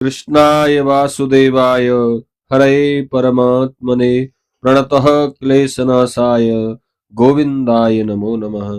कृष्णाय वासुदेवाय हरे परमात्मने प्रणतः क्लेशनाशाय गोविंदाय नमो नमः।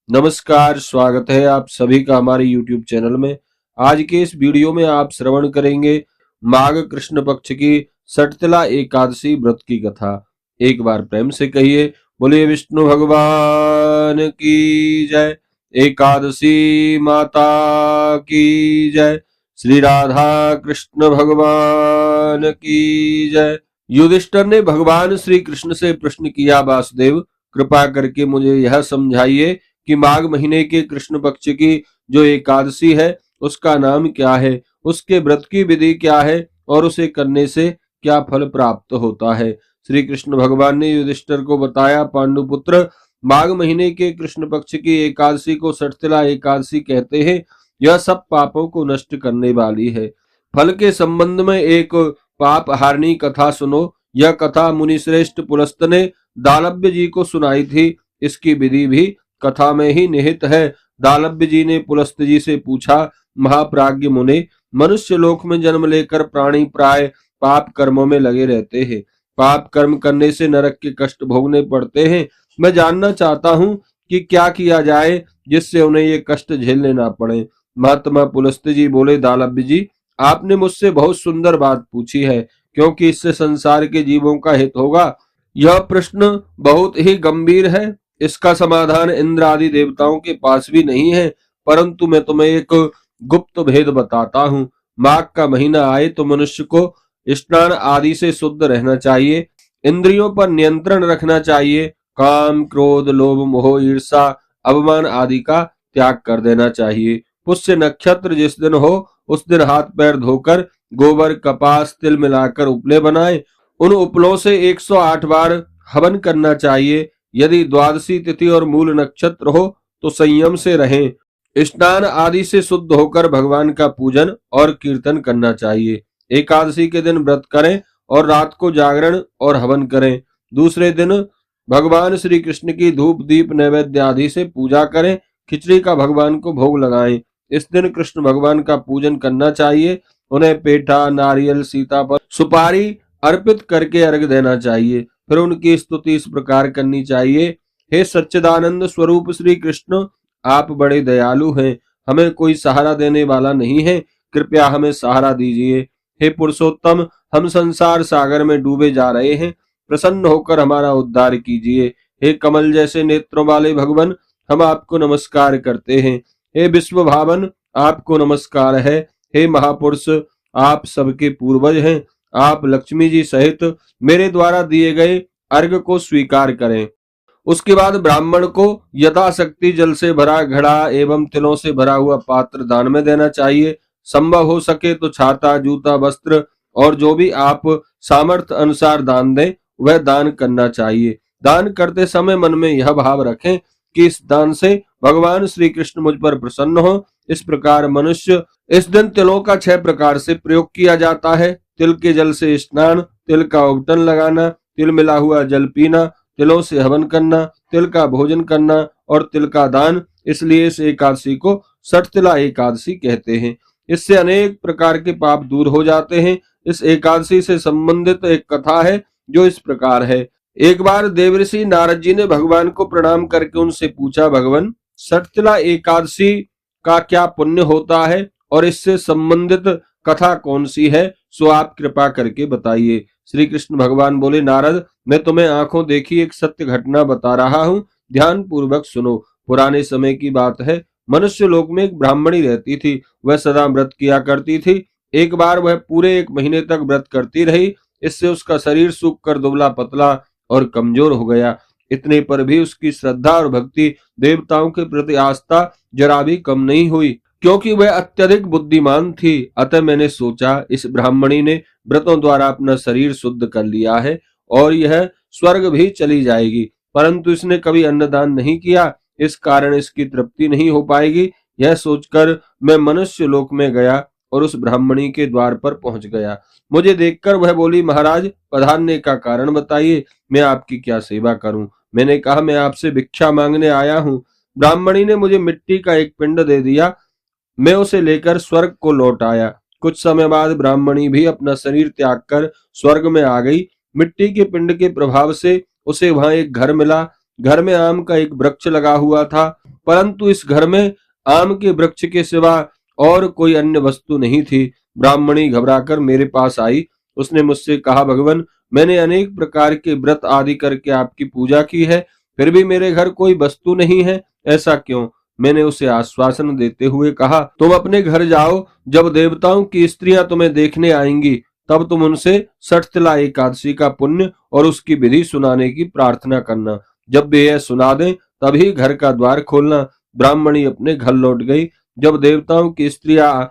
नमस्कार, स्वागत है आप सभी का हमारे YouTube चैनल में। आज के इस वीडियो में आप श्रवण करेंगे माघ कृष्ण पक्ष की सटतिला एकादशी व्रत की कथा। एक बार प्रेम से कहिए, बोलिए विष्णु भगवान की जय, एकादशी माता की जय, श्री राधा कृष्ण भगवान की जय। युधिष्ठिर ने भगवान श्री कृष्ण से प्रश्न किया, वासुदेव कृपा करके मुझे यह समझाइए कि माघ महीने के कृष्ण पक्ष की जो एकादशी है उसका नाम क्या है, उसके व्रत की विधि क्या है और उसे करने से क्या फल प्राप्त होता है। श्री कृष्ण भगवान ने युधिष्ठिर को बताया, पांडुपुत्र, माघ महीने के कृष्ण पक्ष की एकादशी को सटतिला एकादशी कहते हैं। यह सब पापों को नष्ट करने वाली है। फल के संबंध में एक पाप हारनी कथा सुनो। यह कथा मुनिश्रेष्ठ पुलस्त ने दालभ्य जी को सुनाई थी। इसकी विधि भी कथा में ही निहित है। दालभ्य जी ने पुलस्त जी से पूछा, महाप्राज्ञ मुने, मनुष्य लोक में जन्म लेकर प्राणी प्राय पाप कर्मों में लगे रहते हैं। पाप कर्म करने से नरक के कष्ट भोगने पड़ते हैं। मैं जानना चाहता हूँ कि क्या किया जाए जिससे उन्हें ये कष्ट झेलने ना पड़े। महात्मा पुलस्त जी बोले, दालभ्य जी, आपने मुझसे बहुत सुंदर बात पूछी है, क्योंकि इससे संसार के जीवों का हित होगा। यह प्रश्न बहुत ही गंभीर है। इसका समाधान इंद्र आदि देवताओं के पास भी नहीं है, परंतु मैं तुम्हें एक गुप्त भेद बताता हूँ। माघ का महीना आए तो मनुष्य को स्नान आदि से शुद्ध रहना चाहिए, इंद्रियों पर नियंत्रण रखना चाहिए, काम क्रोध लोभ मोह ईर्षा अभिमान आदि का त्याग कर देना चाहिए। पुष्य नक्षत्र जिस दिन हो उस दिन हाथ पैर धोकर गोबर कपास तिल मिलाकर उपले बनाए। उन उपलों से 108 बार हवन करना चाहिए। यदि द्वादशी तिथि और मूल नक्षत्र हो तो संयम से रहें। स्नान आदि से शुद्ध होकर भगवान का पूजन और कीर्तन करना चाहिए। एकादशी के दिन व्रत करें और रात को जागरण और हवन करें। दूसरे दिन भगवान श्री कृष्ण की धूप दीप नैवेद्य आदि से पूजा करें। खिचड़ी का भगवान को भोग लगाएं। इस दिन कृष्ण भगवान का पूजन करना चाहिए। उन्हें पेठा नारियल सीताफल सुपारी अर्पित करके अर्घ देना चाहिए। फिर उनकी स्तुति इस प्रकार करनी चाहिए, हे सच्चिदानंद स्वरूप श्री कृष्ण, आप बड़े दयालु हैं, हमें कोई सहारा देने वाला नहीं है, कृपया हमें सहारा दीजिए। हे पुरुषोत्तम, हम संसार सागर में डूबे जा रहे हैं, प्रसन्न होकर हमारा उद्धार कीजिए। हे कमल जैसे नेत्रों वाले भगवान, हम आपको नमस्कार करते हैं। हे विश्व भावन, आपको नमस्कार है। हे महापुरुष, आप सबके पूर्वज हैं। आप लक्ष्मी जी सहित मेरे द्वारा दिए गए अर्घ को स्वीकार करें। उसके बाद ब्राह्मण को यथाशक्ति जल से भरा घड़ा एवं तिलों से भरा हुआ पात्र दान में देना चाहिए। संभव हो सके तो छाता जूता वस्त्र और जो भी आप सामर्थ्य अनुसार दान दें वह दान करना चाहिए। दान करते समय मन में यह भाव रखें कि इस दान से भगवान श्री कृष्ण मुझ पर प्रसन्न हो। इस प्रकार मनुष्य इस दिन तिलों का 6 प्रकार से प्रयोग किया जाता है। तिल के जल से स्नान, तिल का उबटन लगाना, तिल मिला हुआ जल पीना, तिलों से हवन करना, तिल का भोजन करना और तिल का दान। इसलिए इस एकादशी को सटतिला एकादशी कहते हैं। इससे अनेक प्रकार के पाप दूर हो जाते हैं। इस एकादशी से संबंधित एक कथा है जो इस प्रकार है। एक बार देवर्षि नारद जी ने भगवान को प्रणाम करके उनसे पूछा, भगवान, सटतिला एकादशी का क्या पुण्य होता है और इससे संबंधित कथा कौन सी है, सो आप कृपा करके बताइए। श्री कृष्ण भगवान बोले, नारद, मैं तुम्हें आंखों देखी एक सत्य घटना बता रहा हूँ, ध्यान पूर्वक सुनो। पुराने समय की बात है। मनुष्य लोक में एक ब्राह्मणी रहती थी। वह सदा व्रत किया करती थी। एक बार वह पूरे 1 महीने तक व्रत करती रही। इससे उसका शरीर सूख कर दुबला पतला और कमजोर हो गया। इतने पर भी उसकी श्रद्धा और भक्ति, देवताओं के प्रति आस्था जरा भी कम नहीं हुई, क्योंकि वह अत्यधिक बुद्धिमान थी। अतः मैंने सोचा, इस ब्राह्मणी ने व्रतों द्वारा अपना शरीर शुद्ध कर लिया है और यह स्वर्ग भी चली जाएगी, परंतु इसने कभी अन्नदान नहीं किया, इस कारण इसकी तृप्ति नहीं हो पाएगी। यह सोचकर मैं मनुष्य लोक में गया और उस ब्राह्मणी के द्वार पर पहुंच गया। मुझे देखकर वह बोली, महाराज, पधारने का कारण बताइए, मैं आपकी क्या सेवा करूं। मैंने कहा, मैं आपसे भिक्षा मांगने आया हूं। ब्राह्मणी ने मुझे मिट्टी का एक पिंड दे दिया। मैं उसे लेकर स्वर्ग को लौट आया। कुछ समय बाद ब्राह्मणी भी अपना शरीर त्याग कर स्वर्ग में आ गई। मिट्टी के पिंड के प्रभाव से उसे वहां एक घर मिला। घर में आम का एक वृक्ष लगा हुआ था, परंतु इस घर में आम के वृक्ष के सिवा और कोई अन्य वस्तु नहीं थी। ब्राह्मणी घबराकर मेरे पास आई। उसने मुझसे कहा, भगवान, मैंने अनेक प्रकार के व्रत आदि करके आपकी पूजा की है, फिर भी मेरे घर कोई वस्तु नहीं है, ऐसा क्यों? मैंने उसे आश्वासन देते हुए कहा, तुम अपने घर जाओ, जब देवताओं की स्त्रियां तुम्हें देखने आएंगी तब तुम उनसे सठतिला एकादशी का पुण्य और उसकी विधि सुनाने की प्रार्थना करना। जब वे यह सुना दें तभी घर का द्वार खोलना। ब्राह्मणी अपने घर लौट गई। जब देवताओं की स्त्रियां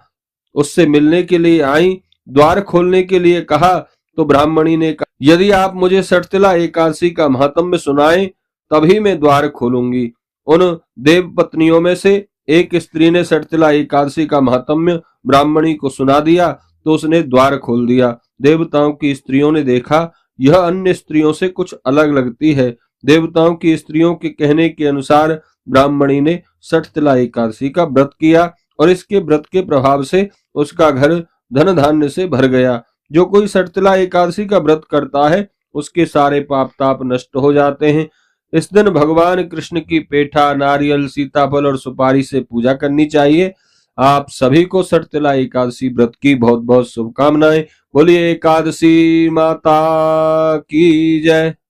उससे मिलने के लिए आई, द्वार खोलने के लिए कहा, तो ब्राह्मणी ने कहा, यदि आप मुझे सठतिला एकादशी का महात्म्य सुनाएं तभी मैं द्वार खोलूंगी। उन देव पत्नियों में से एक स्त्री ने सठतिला एकादशी का महात्म्य ब्राह्मणी को सुना दिया तो उसने द्वार खोल दिया। देवताओं की स्त्रियों ने देखा, यह अन्य स्त्रियों से कुछ अलग लगती है। देवताओं की स्त्रियों के कहने के अनुसार ब्राह्मणी ने सठतिला एकादशी का व्रत किया और इसके व्रत के प्रभाव से उसका घर धन धान्य से भर गया। जो कोई सठतिला एकादशी का व्रत करता है उसके सारे पाप ताप नष्ट हो जाते हैं। इस दिन भगवान कृष्ण की पेठा, नारियल, सीताफल और सुपारी से पूजा करनी चाहिए। आप सभी को सठतिला एकादशी व्रत की बहुत बहुत शुभकामनाएं। बोलिए एकादशी माता की जय।